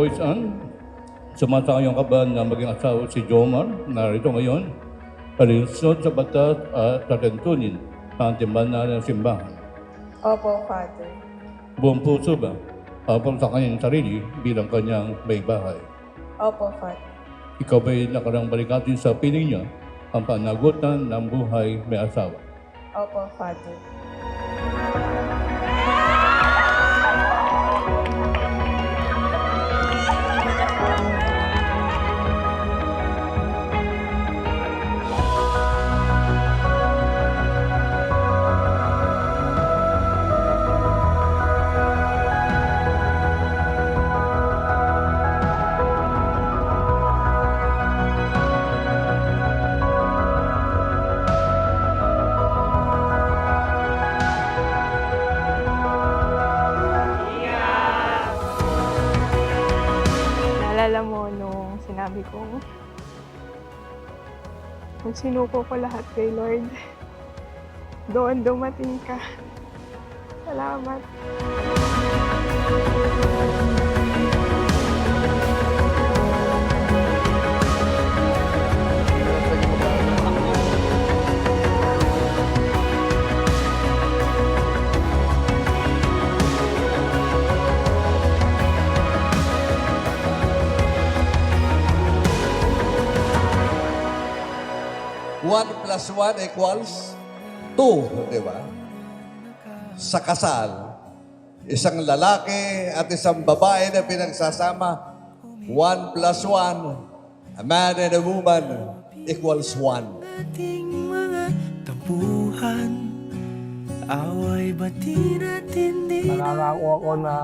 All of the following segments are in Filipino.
Joyce Ann, sumatayong ka ba na maging asawa si Jomar, narito ngayon, palinsod sa batas at tatantunin ang timbalan ng simbahan? Opo, Father. Buong puso ba? Habang sa kanyang sarili bilang kanyang may bahay. Opo, Father. Ikaw ba'y nakarang balikatin sa piling niya ang panagutan ng buhay may asawa? Opo, Father. Naalala mo nung sinabi ko, kung sinuko ko lahat kay Lord, doon dumating ka. Salamat. One plus one equals 2, di ba? Sa kasal, isang lalaki at isang babae na pinagsasama, 1 plus 1, a man and a woman equals 1. Ating mga tampuhan, away bati natin di Nakakako ako na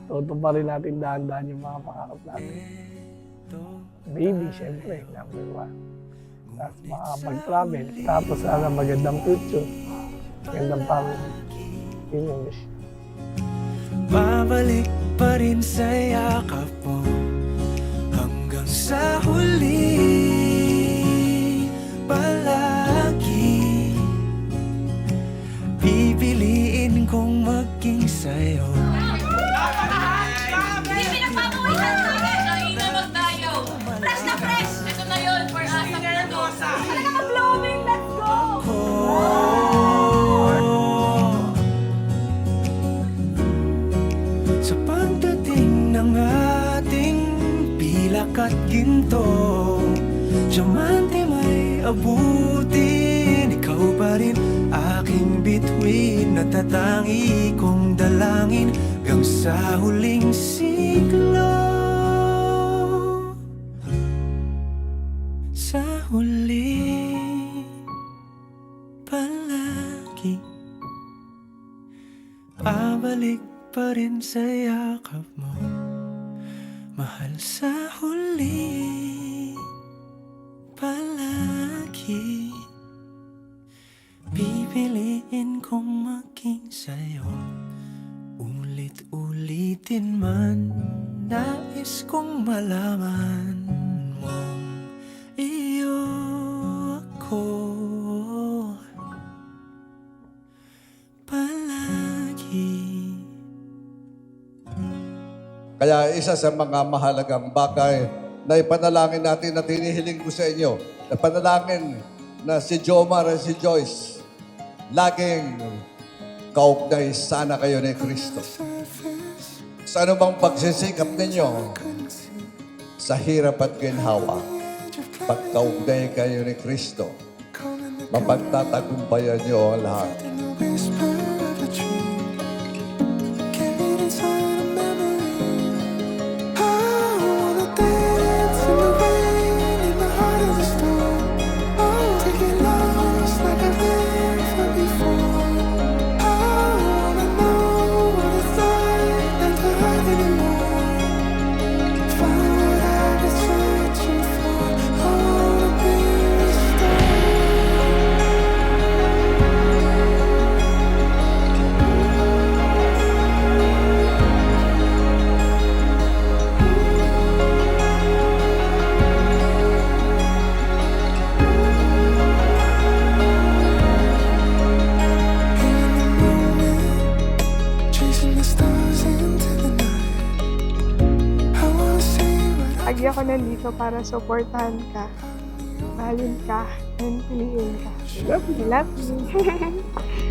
tutuparin natin dahan-dahan yung mga pangarap natin. Baby, siyempre, number one. Tapos makakapag-travel. Tapos sana magandang future. Magandang family. Yun yung wish. babalik pa rin sa yakap mo hanggang sa huli. Palagi pipiliin kong maging sa'yo. Hindi pinagpapawisan namin! Nainamag tayo! Fresh na fresh! Ito na yun for us sa Gardosa! Talaga mag-blooming! Let's go! Sa pagdating ng ating pilak at ginto, diamante may abutin. Ikaw pa rin aking bituin, natatangi kong dalangin hanggang sa huling siglo. Sa huli, palagi pabalik pa rin sa yakap mo, mahal. Sa huli, palagi pipiliin kong maging sa'yo. Ulit-ulitin man, nais kong malaman mong iyo ako palagi. Kaya isa sa mga mahalagang bagay na ipanalangin natin na tinihiling ko sa inyo, na panalangin na si Jomar at si Joyce, laging kaugnay sana kayo ni Kristo. Sa anumang pagsisikap ninyo, sa hirap at ginhawa, pagkaugnay kayo ni Kristo, mapagtatagumpayan niyo ang lahat. nandito para supportahan ka, mahalin ka, and piliin ka. Love I love you.